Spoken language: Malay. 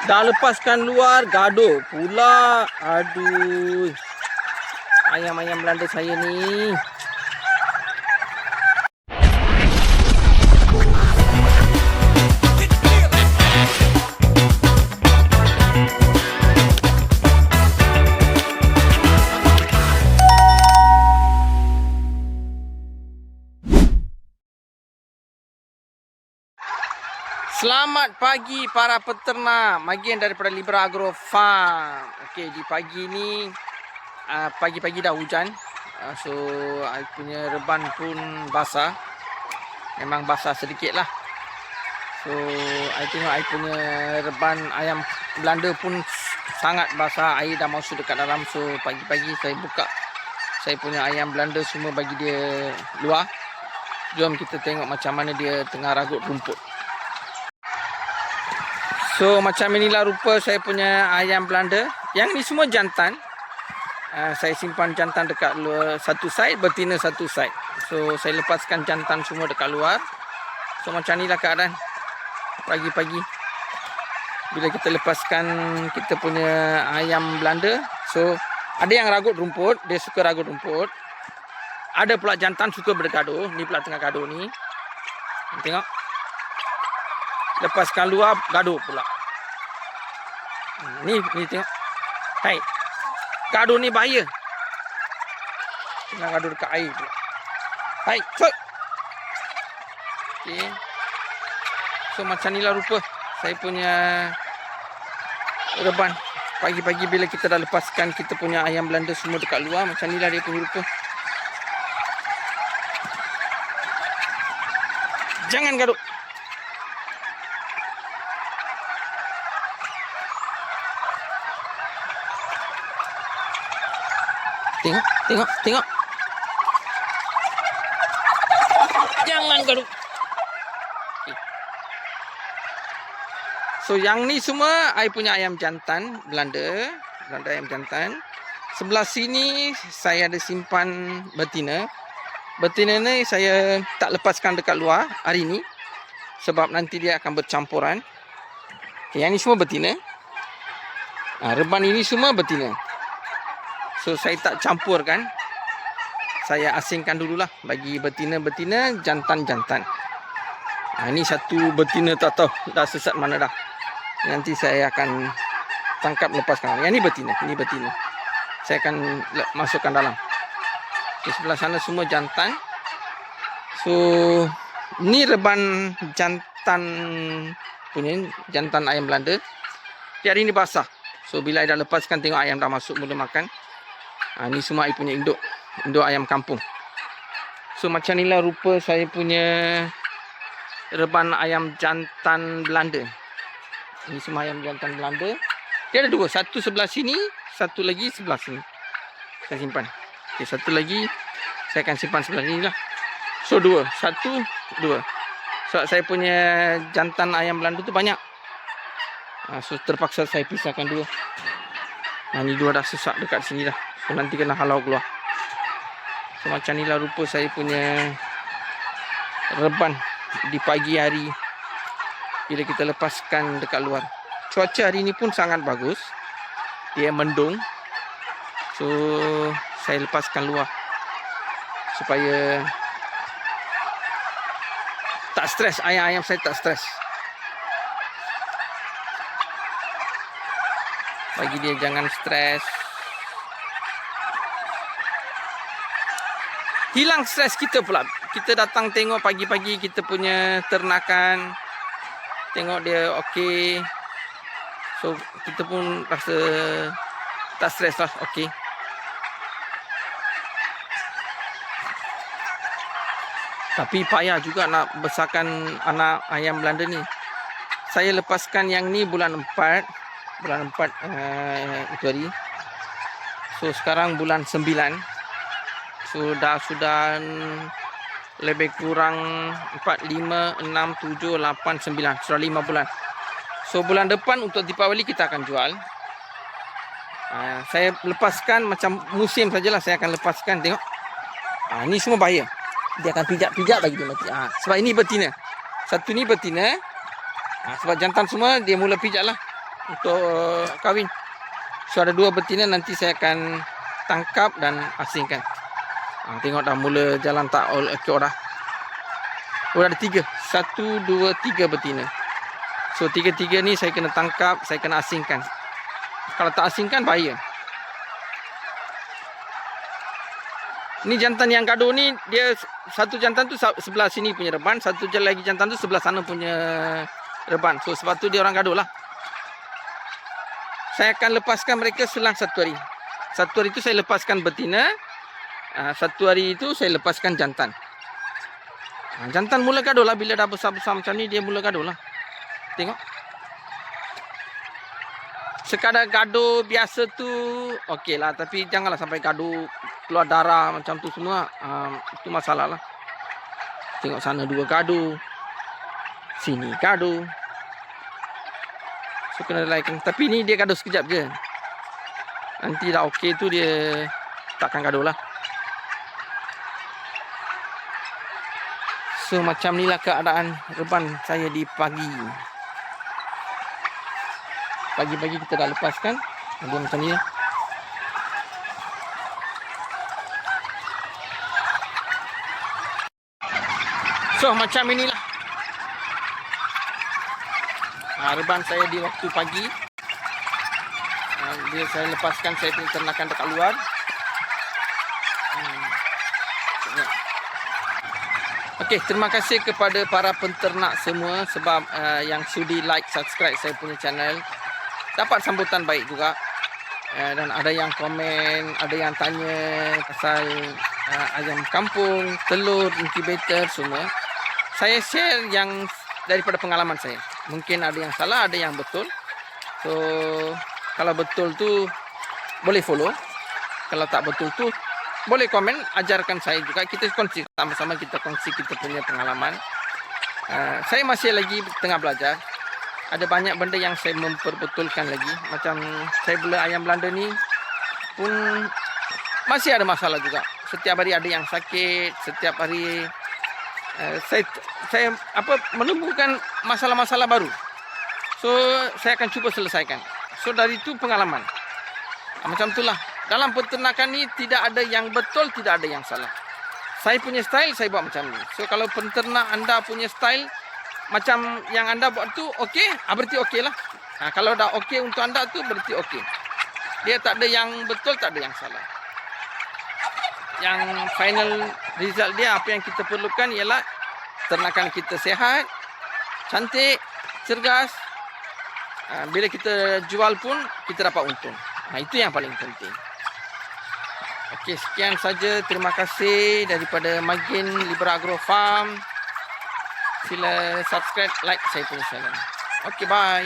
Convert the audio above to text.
Dah lepaskan luar, gaduh pula. Aduh. Ayam-ayam Belanda saya ni. Selamat pagi para peternak, bagian daripada Libra Agro Farm. Okey, di pagi ni pagi-pagi dah hujan. So I punya reban pun basah. Memang basah sedikit lah. So I tengok I punya reban ayam Belanda pun sangat basah. Air dah masuk dekat dalam. So pagi-pagi saya buka saya punya ayam Belanda semua bagi dia luar. Jom kita tengok macam mana dia tengah ragut rumput. So macam inilah rupa saya punya ayam Belanda. Yang ni semua jantan. Saya simpan jantan dekat luar satu side, betina satu side. So saya lepaskan jantan semua dekat luar. So macam inilah keadaan pagi-pagi bila kita lepaskan kita punya ayam Belanda. So ada yang ragut rumput, dia suka ragut rumput. Ada pula jantan suka bergaduh. Ni pula tengah gaduh ni. Tengok. Lepaskan luar, gaduh pula. Ni tengok. Hai. Gaduh ni bahaya. Tengah gaduh dekat air pula. Hai, cek. Okey. So macam inilah rupa saya punya reban. Pagi-pagi bila kita dah lepaskan kita punya ayam Belanda semua dekat luar, macam inilah dia punya rupa. Jangan gaduh. Tengok. Jangan gaduh. Okay. So yang ni semua I punya ayam jantan Belanda ayam jantan. Sebelah sini saya ada simpan betina. Betina ni saya tak lepaskan dekat luar hari ni sebab nanti dia akan bercampuran. Okay, yang ni semua betina. Reban ini semua betina. So saya tak campurkan. Saya asingkan dululah bagi betina-betina, jantan-jantan. Ini satu betina tak tahu dah sesat mana dah. Nanti saya akan tangkap lepaskan. Yang ni betina. Saya akan masukkan dalam. Di sebelah sana semua jantan. So ni reban jantan punya, jantan ayam Belanda. Dia hari ni basah. So bila I dah lepaskan, tengok ayam dah masuk mula makan. Ni semua I punya induk ayam kampung. So macam inilah rupa saya punya reban ayam jantan Belanda. Ini semua ayam jantan Belanda. Dia ada dua, satu sebelah sini, satu lagi sebelah sini. Saya simpan. Okay, satu lagi saya akan simpan sebelah sini lah. So dua, satu, dua. So saya punya jantan ayam Belanda tu banyak. So terpaksa saya pisahkan dua. Ni dua dah sesak dekat sini dah. So nanti kena halau keluar. So macam inilah rupa saya punya reban di pagi hari bila kita lepaskan dekat luar. Cuaca hari ni pun sangat bagus. Dia mendung. So saya lepaskan luar supaya tak stres. Ayam-ayam saya tak stres. Bagi dia jangan stres. Hilang stres kita pula. Kita datang tengok pagi-pagi kita punya ternakan. Tengok dia okey. So kita pun rasa tak stres lah. Okey. Tapi payah juga nak besarkan anak ayam Belanda ni. Saya lepaskan yang ni bulan 4 itu hari. So sekarang bulan 9. Sudah lebih kurang 4, 5, 6, 7, 8, 9. Sudah 5 bulan. So bulan depan untuk Deepawali kita akan jual. Saya lepaskan macam musim sajalah saya akan lepaskan. Tengok. Ni semua bahaya. Dia akan pijak-pijak bagi dia mati. Sebab ini betina. Satu ni betina. Sebab jantan semua dia mula pijak lah. untuk kahwin. So ada 2 betina, nanti saya akan tangkap dan asingkan. Tengok dah mula jalan tak ekor dah. Oh ada 3. 1, 2, 3 betina. So 3-3 ni saya kena tangkap, saya kena asingkan. Kalau tak asingkan bahaya. Ni jantan yang gaduh ni, dia satu jantan tu sebelah sini punya reban, satu lagi jantan tu sebelah sana punya reban. So sebab tu dia orang gaduh lah. Saya akan lepaskan mereka selang 1 hari. 1 hari itu saya lepaskan betina, 1 hari itu saya lepaskan jantan. Jantan mula gaduh lah, bila dah besar-besar macam ni dia mula gaduh lah. Tengok. Sekadar gaduh biasa tu okey lah, tapi janganlah sampai gaduh keluar darah macam tu semua. Itu masalah lah. Tengok sana 2 gaduh, sini gaduh. So kena relaikan. Tapi ni dia gaduh sekejap je. Nanti dah okey tu dia takkan gaduh lah. So macam ni lah keadaan reban saya di pagi. Pagi-pagi kita dah lepaskan. Dia macam ni lah. So macam inilah reban saya di waktu pagi. Dia saya lepaskan, saya punya ternakan dekat luar. Okey, terima kasih kepada para penternak semua sebab yang sudi like, subscribe saya punya channel. Dapat sambutan baik juga. Dan ada yang komen, ada yang tanya pasal ayam kampung, telur, incubator semua. Saya share yang daripada pengalaman saya. Mungkin ada yang salah, ada yang betul. So kalau betul tu boleh follow. Kalau tak betul tu boleh komen, ajarkan saya juga. Kita kongsi sama-sama, kita kongsi kita punya pengalaman. Saya masih lagi tengah belajar. Ada banyak benda yang saya memperbetulkan lagi. Macam saya bela ayam Belanda ni pun masih ada masalah juga. Setiap hari ada yang sakit, setiap hari saya menemukan masalah-masalah baru. So saya akan cuba selesaikan. So dari itu pengalaman. Macam itulah. Dalam peternakan ni tidak ada yang betul, tidak ada yang salah. Saya punya style, saya buat macam ni. So kalau penternak anda punya style macam yang anda buat tu okey, berarti okey lah. Kalau dah okey untuk anda tu berarti okey. Dia tak ada yang betul, tak ada yang salah. Yang final result dia, apa yang kita perlukan ialah ternakan kita sehat, cantik, cergas. Bila kita jual pun kita dapat untung. Itu yang paling penting. Okey, sekian saja. Terima kasih daripada Magin Libra Agro Farm. Sila subscribe, like saya punya channel. Okey, bye.